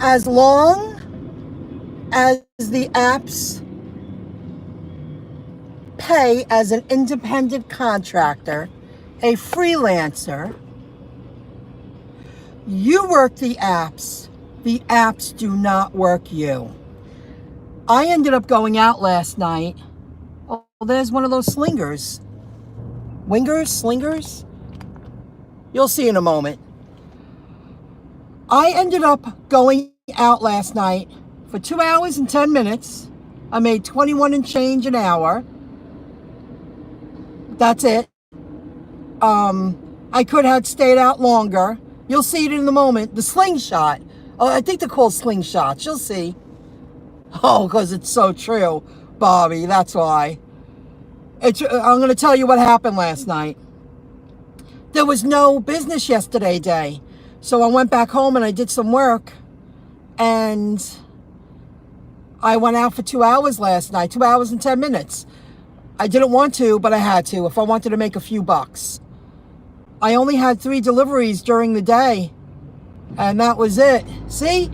as long as the apps pay as an independent contractor, a freelancer, you work the apps do not work you. I ended up going out last night. Oh, there's one of those slingers. Slingers? You'll see in a moment. I ended up going out last night for 2 hours and 10 minutes. I made 21 and change an hour. That's it. I could have stayed out longer. You'll see it in a moment. The slingshot. Oh, I think they're called slingshots. You'll see. Oh, because it's so true, Bobby. That's why. I'm going to tell you what happened last night. There was no business yesterday day. So I went back home and I did some work. And I went out for 2 hours last night. 2 hours and 10 minutes. I didn't want to, but I had to if I wanted to make a few bucks. I only had 3 deliveries during the day. And that was it. See?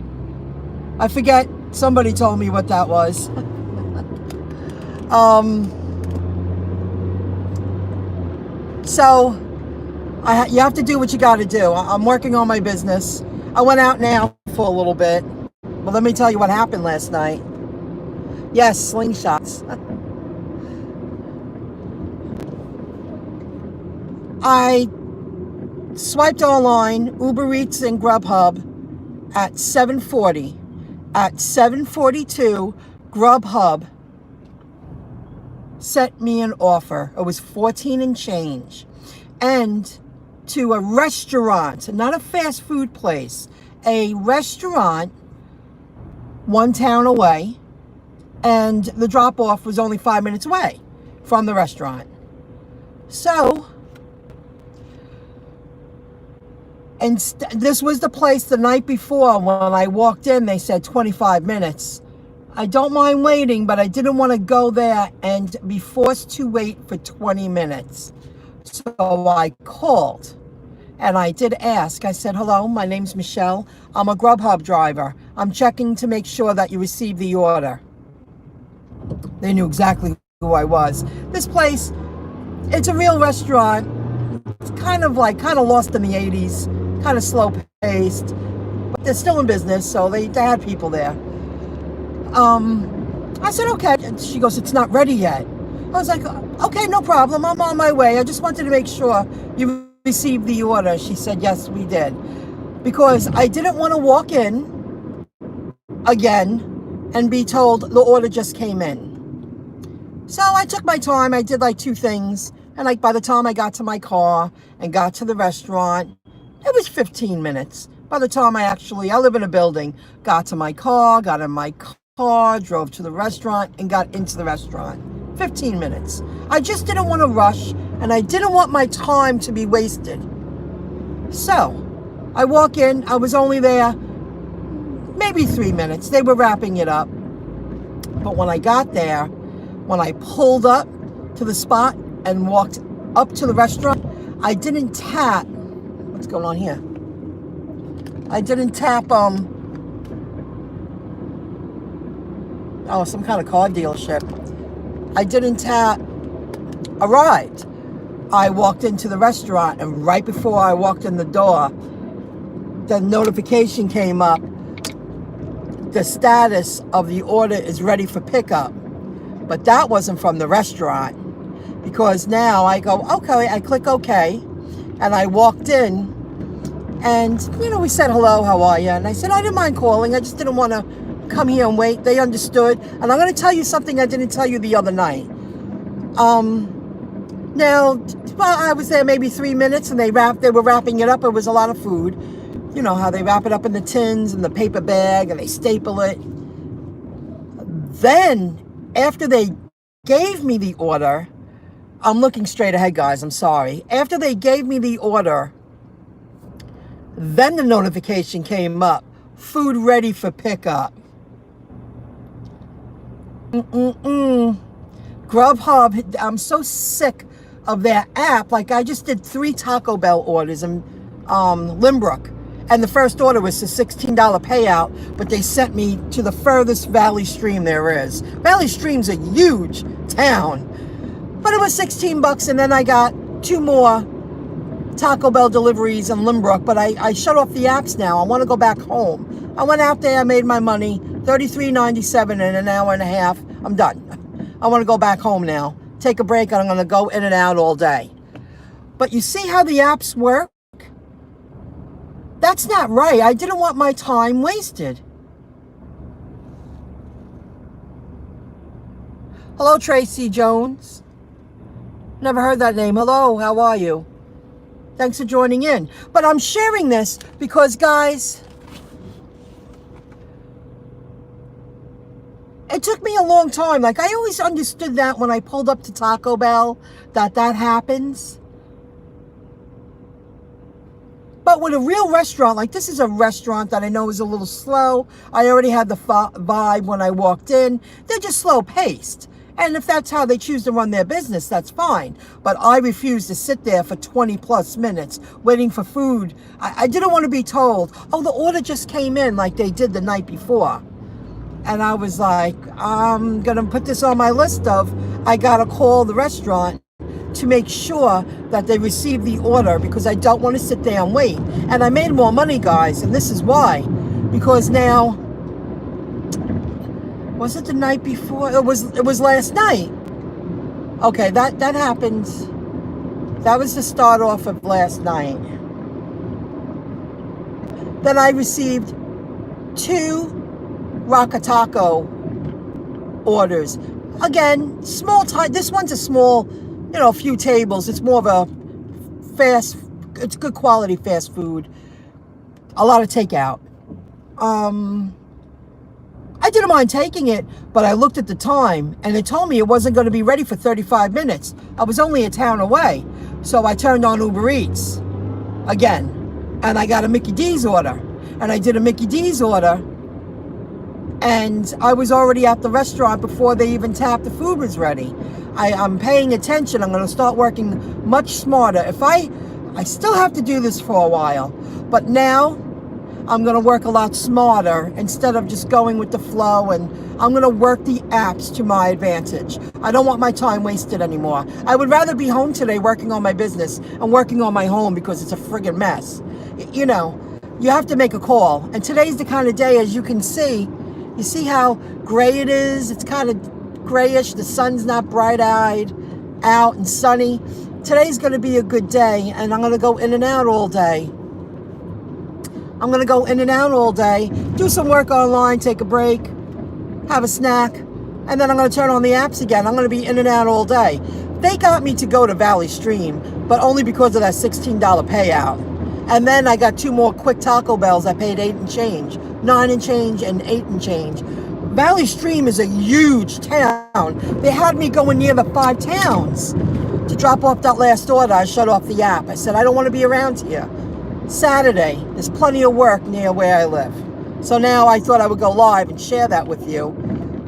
I forget. Somebody told me what that was. So, you have to do what you got to do. I'm working on my business. I went out now for a little bit. But let me tell you what happened last night. Yes, slingshots. I swiped online, Uber Eats and Grubhub at 7:40. At 7:42, Grubhub sent me an offer. It was 14 and change. And to a restaurant, not a fast food place, a restaurant 1 town away. And the drop-off was only 5 minutes away from the restaurant. So, and this was the place the night before when I walked in, they said 25 minutes. I don't mind waiting, but I didn't want to go there and be forced to wait for 20 minutes. So I called and I did ask. I said, hello, my name's Michelle. I'm a Grubhub driver. I'm checking to make sure that you received the order. They knew exactly who I was. This place, it's a real restaurant. It's kind of lost in the 80s. Kind of slow paced, but they're still in business, so they had people there. I said, okay. And she goes, it's not ready yet. I was like, okay, no problem. I'm on my way. I just wanted to make sure you received the order. She said, yes, we did. Because I didn't want to walk in again and be told the order just came in. So I took my time. I did like 2 things. And by the time I got to my car and got to the restaurant, it was 15 minutes. By the time I live in a building, got to my car, got in my car, drove to the restaurant, and got into the restaurant. 15 minutes. I just didn't want to rush, and I didn't want my time to be wasted. So, I walk in. I was only there maybe 3 minutes. They were wrapping it up. But when I got there, when I pulled up to the spot and walked up to the restaurant, I didn't tap. What's going on here? I didn't tap, some kind of car dealership. I didn't tap arrived. I walked into the restaurant, and right before I walked in the door, the notification came up. The status of the order is ready for pickup. But that wasn't from the restaurant, because now I go, okay, I click okay. And I walked in, and, we said, hello, how are you? And I said, I didn't mind calling. I just didn't want to come here and wait. They understood. And I'm going to tell you something I didn't tell you the other night. Now, I was there maybe 3 minutes, and they were wrapping it up. It was a lot of food. You know how they wrap it up in the tins and the paper bag, and they staple it. Then, after they gave me the order, I'm looking straight ahead, guys. I'm sorry. After they gave me the order, then the notification came up. Food ready for pickup. Grubhub, I'm so sick of their app. I just did 3 Taco Bell orders in Limbrook. And the first order was a $16 payout, but they sent me to the furthest Valley Stream there is. Valley Stream's a huge town. But it was 16 bucks, and then I got 2 more Taco Bell deliveries in Limbrook, but I shut off the apps now. I want to go back home. I went out there, I made my money, $33.97 in an hour and a half. I'm done. I want to go back home now. Take a break, and I'm going to go in and out all day. But you see how the apps work? That's not right. I didn't want my time wasted. Hello, Tracy Jones. Never heard that name. Hello, how are you? Thanks for joining in. But I'm sharing this because, guys, it took me a long time. Like, I always understood that when I pulled up to Taco Bell, that happens. But with a real restaurant, like this is a restaurant that I know is a little slow. I already had the vibe when I walked in. They're just slow paced. And if that's how they choose to run their business, that's fine. But I refuse to sit there for 20 plus minutes waiting for food. I didn't want to be told, oh, the order just came in like they did the night before. And I was like, I'm going to put this on my list of, I got to call the restaurant to make sure that they receive the order because I don't want to sit there and wait. And I made more money, guys, and this is why. Because now, was it the night before? It was last night. Okay, that happened. That was the start off of last night. Then I received 2 Rockataco orders. Again, small time. This one's a small, a few tables. It's more of a it's good quality fast food. A lot of takeout. I didn't mind taking it, but I looked at the time and it told me it wasn't going to be ready for 35 minutes. I was only a town away. So I turned on Uber Eats again, and I got a Mickey D's order. And I did a Mickey D's order, and I was already at the restaurant before they even tapped the food was ready. I'm paying attention. I'm going to start working much smarter. If I still have to do this for a while, but now I'm going to work a lot smarter instead of just going with the flow, and I'm going to work the apps to my advantage. I don't want my time wasted anymore. I would rather be home today working on my business and working on my home because it's a friggin' mess. You have to make a call. And today's the kind of day, as you can see, you see how gray it is? It's kind of grayish. The sun's not bright-eyed out and sunny. Today's going to be a good day, and I'm going to go in and out all day. I'm going to go in and out all day, do some work online, take a break, have a snack, and then I'm going to turn on the apps again. I'm going to be in and out all day. They got me to go to Valley Stream, but only because of that $16 payout. And then I got 2 more quick Taco Bells. I paid 8 and change, 9 and change, and 8 and change. Valley Stream is a huge town. They had me going near the 5 towns to drop off that last order. I shut off the app. I said, I don't want to be around here. Saturday, there's plenty of work near where I live. So now I thought I would go live and share that with you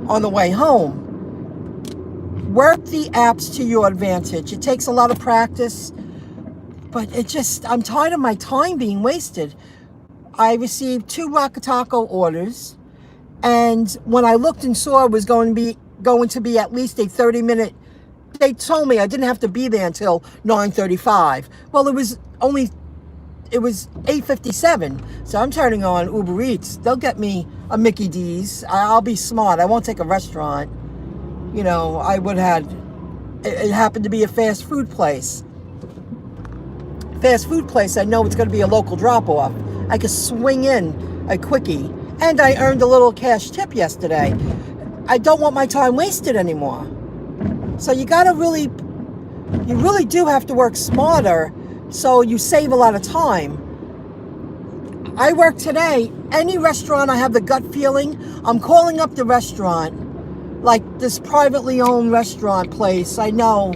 on the way home. Work the apps to your advantage. It takes a lot of practice, but I'm tired of my time being wasted. I received 2 Rockataco orders, and when I looked and saw it was going to be at least a 30-minute, they told me I didn't have to be there until 9:35. Well, it was 8:57, so I'm turning on Uber Eats. They'll get me a Mickey D's. I'll be smart. I won't take a restaurant. I would have it happened to be a fast food place. I know it's going to be a local drop-off. I could swing in a quickie, and I earned a little cash tip yesterday. I don't want my time wasted anymore. So you really do have to work smarter, so you save a lot of time. I work today. Any restaurant, I have the gut feeling, I'm calling up the restaurant, like this privately owned restaurant place. I know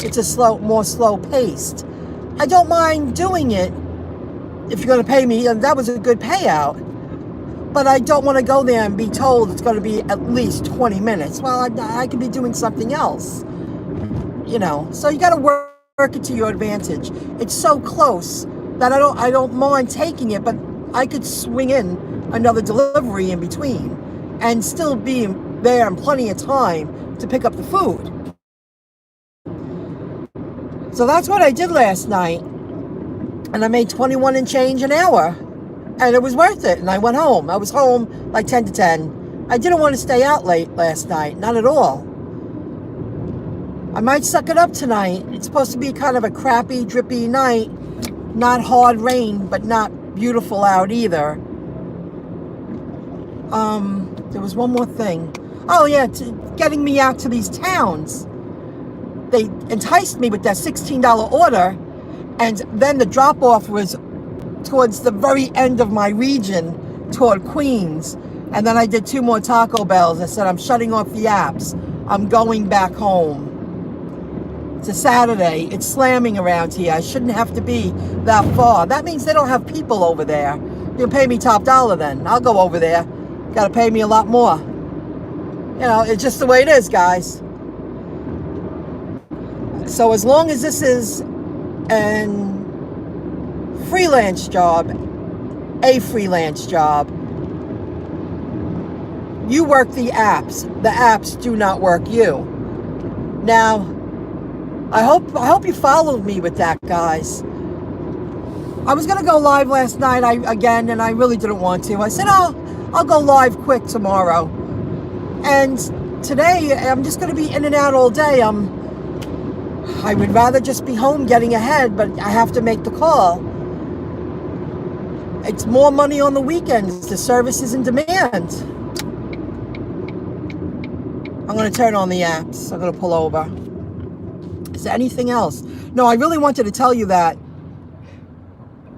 it's more slow paced. I don't mind doing it if you're going to pay me, and that was a good payout. But I don't want to go there and be told it's going to be at least 20 minutes. Well, I could be doing something else. So you got to work it to your advantage. It's so close that I don't mind taking it, but I could swing in another delivery in between and still be there in plenty of time to pick up the food. So that's what I did last night. And I made 21 and change an hour. And it was worth it. And I went home. I was home like 10 to 10. I didn't want to stay out late last night. Not at all. I might suck it up tonight. It's supposed to be kind of a crappy, drippy night. Not hard rain, but not beautiful out either. There was one more thing. Oh yeah, getting me out to these towns. They enticed me with that $16 order, and then the drop-off was towards the very end of my region, toward Queens. And then I did 2 more Taco Bells. I said, I'm shutting off the apps. I'm going back home. It's a Saturday. It's slamming around here. I shouldn't have to be that far. That means they don't have people over there. You'll pay me top dollar then. I'll go over there. Got to pay me a lot more. You know, it's just the way it is, guys. So as long as this is an freelance job, a freelance job, you work the apps. The apps do not work you. Now, I hope you followed me with that, guys. I was gonna go live last night again, and I really didn't want to. I said, I'll go live quick tomorrow. And today, I'm just gonna be in and out all day. I would rather just be home getting ahead, but I have to make the call. It's more money on the weekends. The service is in demand. I'm going to turn on the apps. I'm going to pull over. Is there anything else? No, I really wanted to tell you that.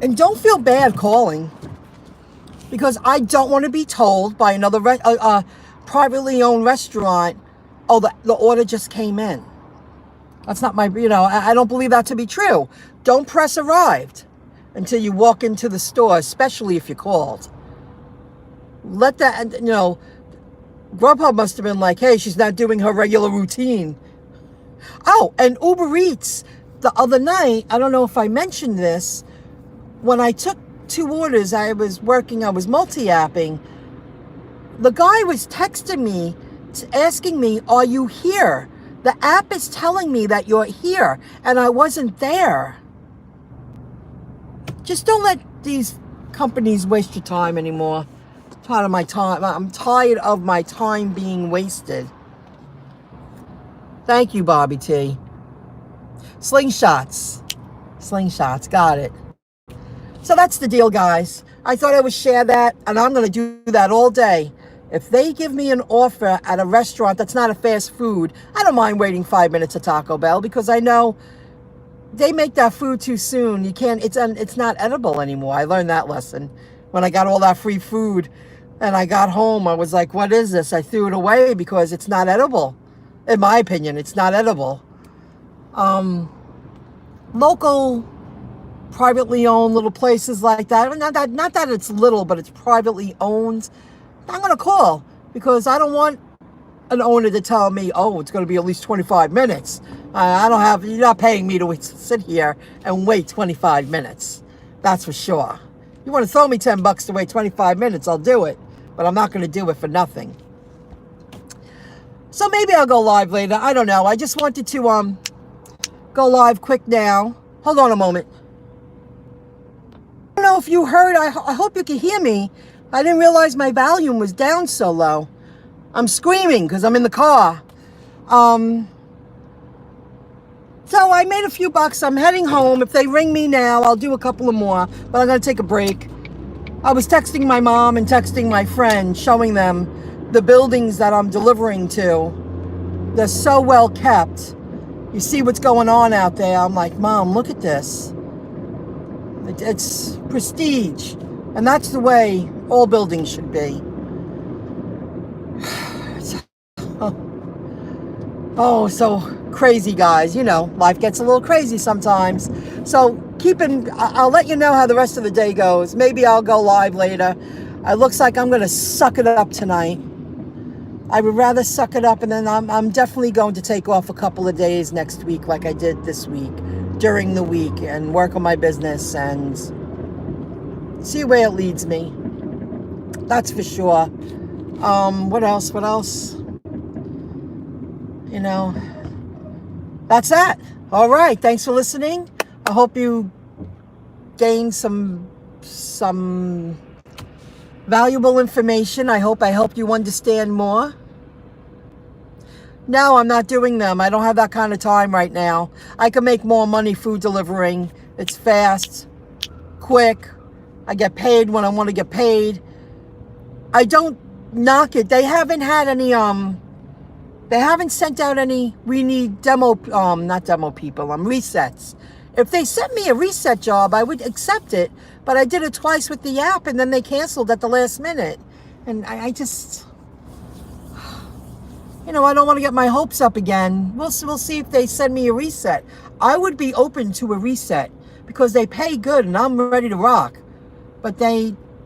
And don't feel bad calling, because I don't want to be told by another privately owned restaurant, oh, the order just came in. That's not my, I don't believe that to be true. Don't press arrived until you walk into the store, especially if you're called. Let that, Grubhub must have been like, hey, she's not doing her regular routine. Oh, and Uber Eats, the other night, I don't know if I mentioned this, when I took 2 orders, I was multi-apping. The guy was texting me, asking me, are you here? The app is telling me that you're here, and I wasn't there. Just don't let these companies waste your time anymore. It's part of my time. I'm tired of my time being wasted. Thank you, Bobby T. Slingshots, got it. So that's the deal, guys. I thought I would share that, and I'm going to do that all day. If they give me an offer at a restaurant that's not a fast food, I don't mind waiting 5 minutes at Taco Bell, because I know they make that food too soon. You can't, it's not edible anymore. I learned that lesson when I got all that free food and I got home. I was like, what is this? I threw it away because it's not edible. In my opinion, it's not edible. Local, privately owned little places like that. Not that it's little, but it's privately owned. I'm going to call, because I don't want an owner to tell me, oh, it's going to be at least 25 minutes. You're not paying me to sit here and wait 25 minutes. That's for sure. You want to throw me $10 to wait 25 minutes, I'll do it. But I'm not going to do it for nothing. So maybe I'll go live later. I don't know. I just wanted to go live quick now. Hold on a moment. I don't know if you heard. I hope you can hear me. I didn't realize my volume was down so low. I'm screaming because I'm in the car. So I made a few bucks. I'm heading home. If they ring me now, I'll do a couple of more. But I'm going to take a break. I was texting my mom and texting my friend, showing them the buildings that I'm delivering to. They're so well kept. You see what's going on out there. I'm like, Mom, look at this. It's prestige. And that's the way all buildings should be. Oh, so crazy, guys. Life gets a little crazy sometimes. So I'll let you know how the rest of the day goes. Maybe I'll go live later. It looks like I'm going to suck it up tonight. I would rather suck it up, and then I'm definitely going to take off a couple of days next week, like I did this week, during the week, and work on my business and See where it leads me. That's for sure. What else? What else? You know, that's that. All right. Thanks for listening. I hope you gained some valuable information. I hope I helped you understand more. No, I'm not doing them. I don't have that kind of time right now. I can make more money food delivering. It's fast, quick. I get paid when I want to get paid. I don't knock it. They haven't had any, they haven't sent out any, we need demo, not demo people, resets. If they sent me a reset job, I would accept it. But I did it twice with the app and then they canceled at the last minute. And I just, you know, I don't want to get my hopes up again. We'll see if they send me a reset. I would be open to a reset because they pay good and I'm ready to rock. But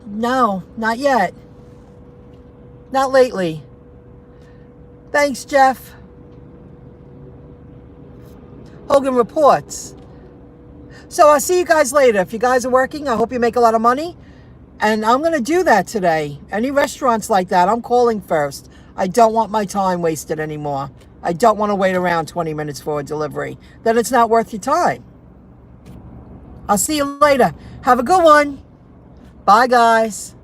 no, not yet. Not lately. Thanks, Jeff. Hogan reports. So I'll see you guys later. If you guys are working, I hope you make a lot of money. And I'm going to do that today. Any restaurants like that, I'm calling first. I don't want my time wasted anymore. I don't want to wait around 20 minutes for a delivery. Then it's not worth your time. I'll see you later. Have a good one. Bye, guys.